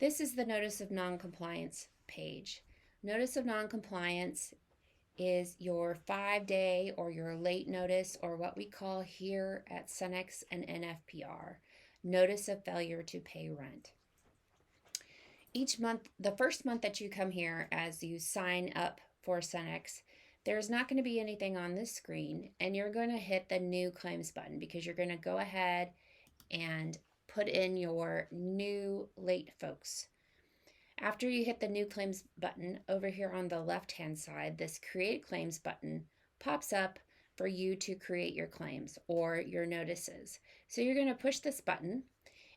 This is the Notice of Noncompliance page. Notice of Noncompliance is your 5-day or your late notice, or what we call here at Cenex and NFPR, Notice of Failure to Pay Rent. Each month, the first month that you come here as you sign up for Cenex, there's not going to be anything on this screen, and you're going to hit the New Claims button because you're going to go ahead and put in your new late folks. After you hit the New Claims button, over here on the left-hand side, this Create Claims button pops up for you to create your claims or your notices. So you're going to push this button,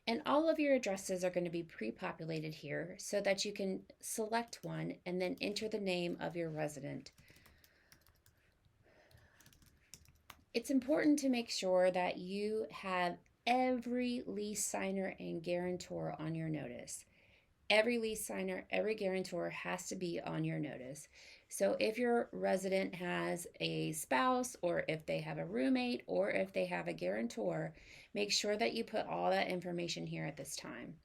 and all of your addresses are going to be pre-populated here so that you can select one and then enter the name of your resident. It's important to make sure that you have every lease signer and guarantor on your notice. Every lease signer, every guarantor has to be on your notice. So if your resident has a spouse, or if they have a roommate, or if they have a guarantor, make sure that you put all that information here at this time.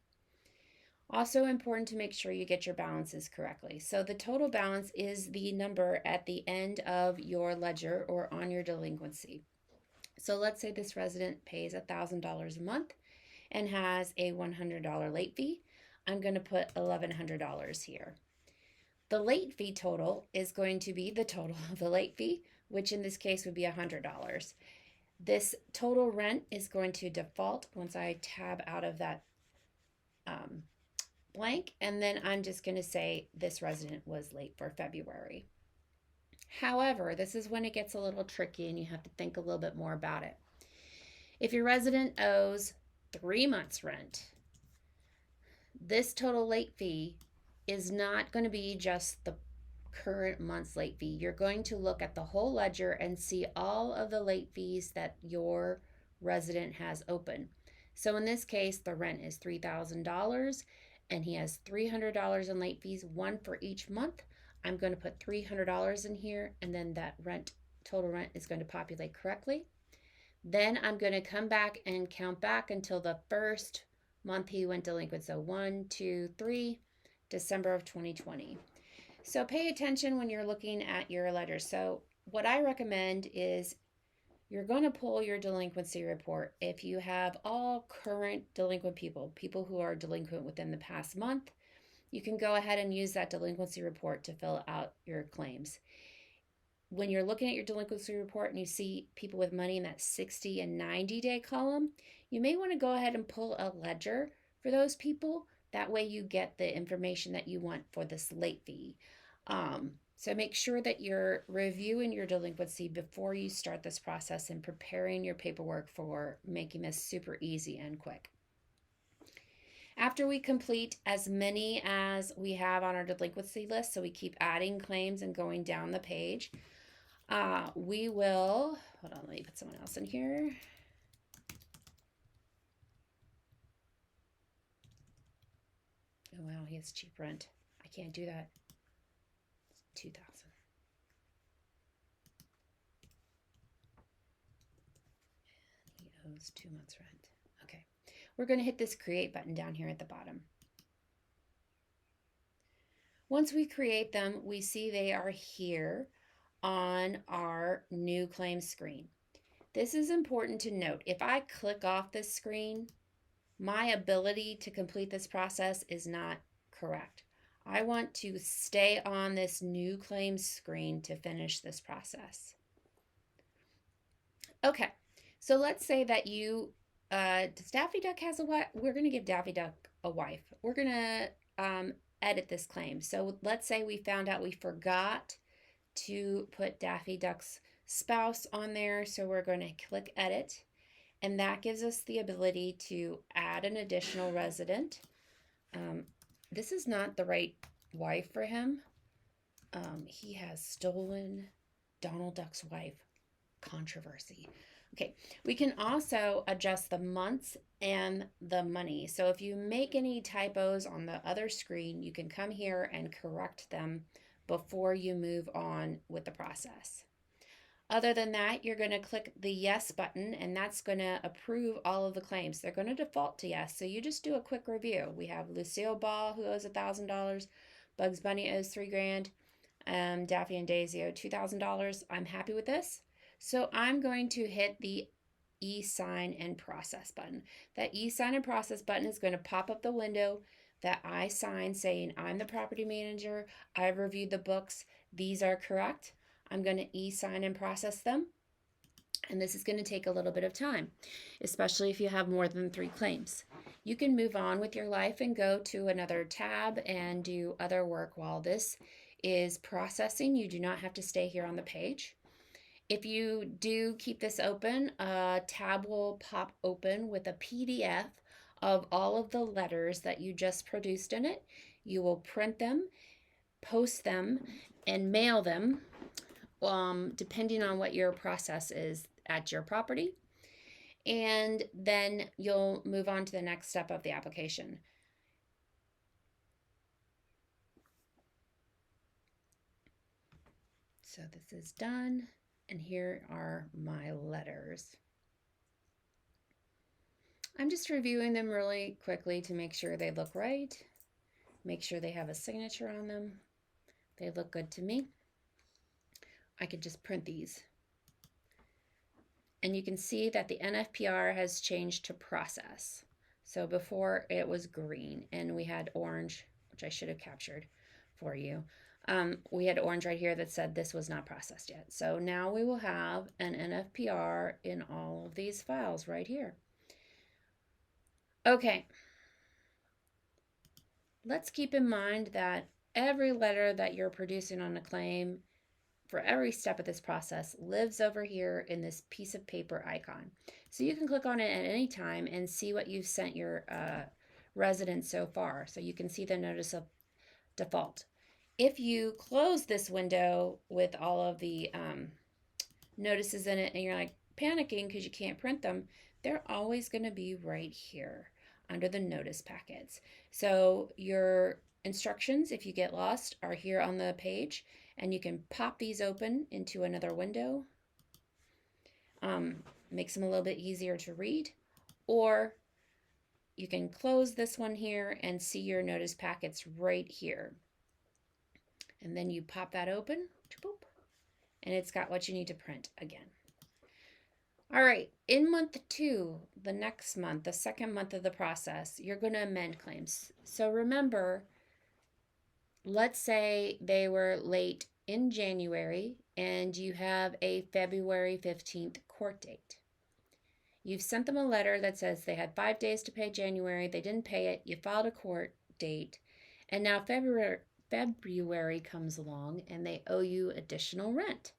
Also important to make sure you get your balances correctly. So the total balance is the number at the end of your ledger or on your delinquency. So let's say this resident pays $1,000 a month and has a $100 late fee. I'm going to put $1,100 here. The late fee total is going to be the total of the late fee, which in this case would be $100. This total rent is going to default once I tab out of that blank, and then I'm just going to say this resident was late for February. However, this is when it gets a little tricky and you have to think a little bit more about it. If your resident owes 3 months rent, this total late fee is not going to be just the current month's late fee. You're going to look at the whole ledger and see all of the late fees that your resident has open. So in this case, the rent is $3,000 and he has $300 in late fees, one for each month. I'm going to put $300 in here, and then that total rent is going to populate correctly. Then I'm going to come back and count back until the first month he went delinquent. So 1, 2, 3, December of 2020. So pay attention when you're looking at your letters. So what I recommend is you're going to pull your delinquency report. If you have all current delinquent people who are delinquent within the past month, you can go ahead and use that delinquency report to fill out your claims. When you're looking at your delinquency report and you see people with money in that 60 and 90-day column, you may want to go ahead and pull a ledger for those people. That way you get the information that you want for this late fee. So make sure that you're reviewing your delinquency before you start this process and preparing your paperwork for making this super easy and quick. After we complete as many as we have on our delinquency list, so we keep adding claims and going down the page, we will, hold on, let me put someone else in here. Oh wow, he has cheap rent. I can't do that. It's $2,000. And he owes 2 months rent. Okay, we're going to hit this create button down here at the bottom. Once we create them, we see they are here on our new claim screen. This is important to note. If I click off this screen, my ability to complete this process is not correct. I want to stay on this new claims screen to finish this process. Okay, so let's say that you, does Daffy Duck has a wife? We're going to give Daffy Duck a wife. We're going to edit this claim. So let's say we found out we forgot to put Daffy Duck's spouse on there. So we're going to click edit, and that gives us the ability to add an additional resident. This is not the right wife for him. He has stolen Donald Duck's wife. Controversy. Okay, we can also adjust the months and the money. So if you make any typos on the other screen, you can come here and correct them before you move on with the process. Other than that, you're going to click the yes button, and that's going to approve all of the claims. They're going to default to yes, so you just do a quick review. We have Lucille Ball, who owes $1,000. Bugs Bunny owes $3,000. Daffy and Daisy owe $2,000. I'm happy with this. So I'm going to hit the e-sign and process button. That e-sign and process button is going to pop up the window that I sign saying I'm the property manager. I've reviewed the books. These are correct. I'm going to e-sign and process them. And this is going to take a little bit of time, especially if you have more than 3 claims. You can move on with your life and go to another tab and do other work while this is processing. You do not have to stay here on the page. If you do keep this open, a tab will pop open with a PDF of all of the letters that you just produced in it. You will print them, post them, and mail them, depending on what your process is at your property. And then you'll move on to the next step of the application. So this is done, and here are my letters. I'm just reviewing them really quickly to make sure they look right, make sure they have a signature on them. They look good to me. I could just print these. And you can see that the NFPR has changed to process. So before it was green and we had orange, which I should have captured for you. We had orange right here that said this was not processed yet. So now we will have an NFPR in all of these files right here. Okay. Let's keep in mind that every letter that you're producing on a claim for every step of this process lives over here in this piece of paper icon. So you can click on it at any time and see what you've sent your residents so far. So you can see the notice of default. If you close this window with all of the notices in it and you're like panicking because you can't print them, they're always going to be right here under the notice packets. So your instructions, if you get lost, are here on the page, and you can pop these open into another window. Makes them a little bit easier to read, or you can close this one here and see your notice packets right here. And then you pop that open, and it's got what you need to print again. All right, in month 2, the next month, the second month of the process, you're going to amend claims. So remember, let's say they were late in January and you have a February 15th court date. You've sent them a letter that says they had 5 days to pay January, they didn't pay it, you filed a court date, and now February comes along and they owe you additional rent.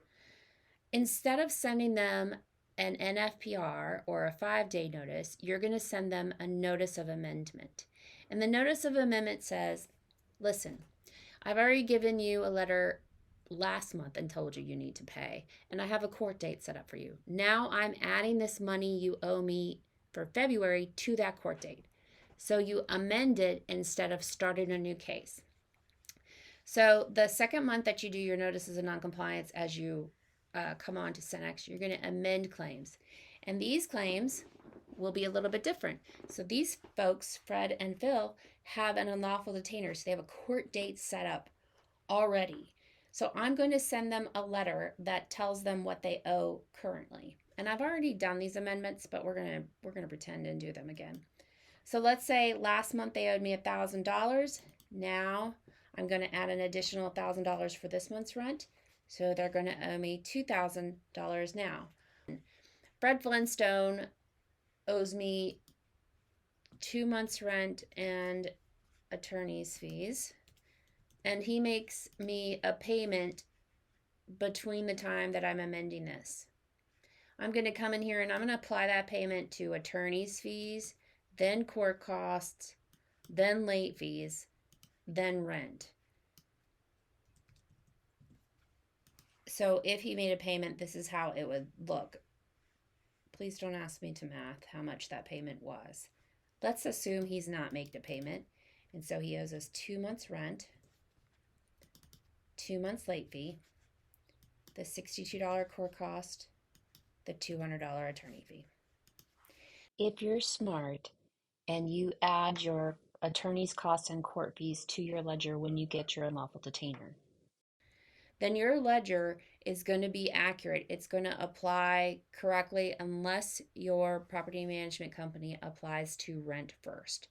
Instead of sending them an NFPR or a 5-day notice, you're going to send them a notice of amendment. And the notice of amendment says, listen, I've already given you a letter last month and told you need to pay, and I have a court date set up for you. Now I'm adding this money you owe me for February to that court date. So you amend it instead of starting a new case. So the second month that you do your notices of noncompliance, as you come on to Cenex, you're going to amend claims. And these claims will be a little bit different. So these folks, Fred and Phil, have an unlawful detainer. So they have a court date set up already. So I'm going to send them a letter that tells them what they owe currently. And I've already done these amendments, but we're going to pretend and do them again. So let's say last month they owed me $1,000. Now I'm going to add an additional $1,000 for this month's rent. So they're going to owe me $2,000 now. Fred Flintstone owes me 2 months' rent and attorney's fees. And he makes me a payment between the time that I'm amending this. I'm going to come in here and I'm going to apply that payment to attorney's fees, then court costs, then late fees, then rent. So if he made a payment, this is how it would look. Please don't ask me to math how much that payment was. Let's assume he's not made a payment, and so he owes us 2 months rent, 2 months late fee, the $62 court cost, the $200 attorney fee. If you're smart and you add your attorney's costs and court fees to your ledger when you get your unlawful detainer, then your ledger is going to be accurate. It's going to apply correctly unless your property management company applies to rent first.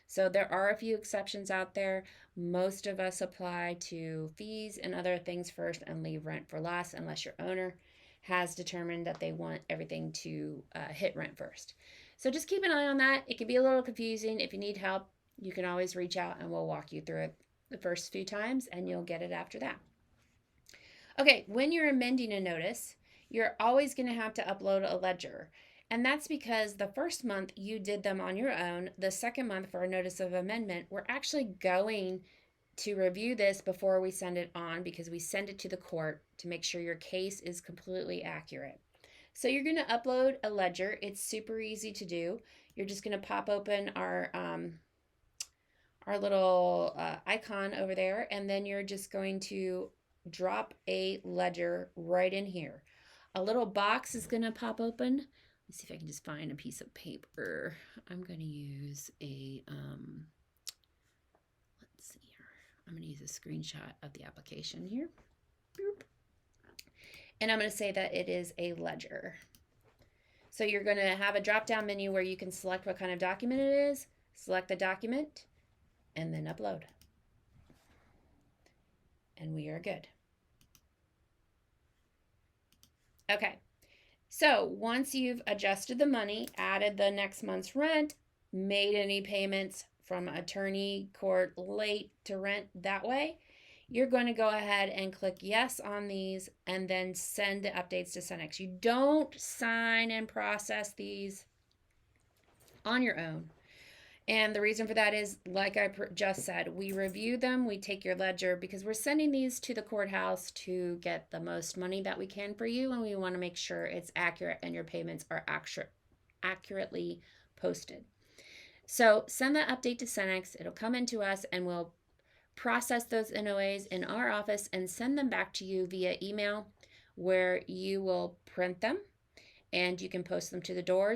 So there are a few exceptions out there. Most of us apply to fees and other things first and leave rent for last, unless your owner has determined that they want everything to hit rent first. So just keep an eye on that. It can be a little confusing. If you need help, you can always reach out and we'll walk you through it the first few times and you'll get it after that. Okay, when you're amending a notice, you're always going to have to upload a ledger. And that's because the first month you did them on your own. The second month for a notice of amendment, we're actually going to review this before we send it on because we send it to the court to make sure your case is completely accurate. So you're going to upload a ledger. It's super easy to do. You're just going to pop open our little icon over there, and then you're just going to drop a ledger right in here. A little box is going to pop open. Let's see if I can just find a piece of paper. I'm going to use a, let's see here. I'm going to use a screenshot of the application here. Boop. And I'm going to say that it is a ledger. So you're going to have a drop-down menu where you can select what kind of document it is, select the document, and then upload. And we are good. Okay, so once you've adjusted the money, added the next month's rent, made any payments from attorney, court, late to rent that way, you're going to go ahead and click yes on these and then send the updates to Cenex. You don't sign and process these on your own. And the reason for that is, like I just said, we review them, we take your ledger because we're sending these to the courthouse to get the most money that we can for you, and we want to make sure it's accurate and your payments are accurately posted. So send that update to Cenex. It'll come into us, and we'll process those NOAs in our office and send them back to you via email, where you will print them and you can post them to the doors.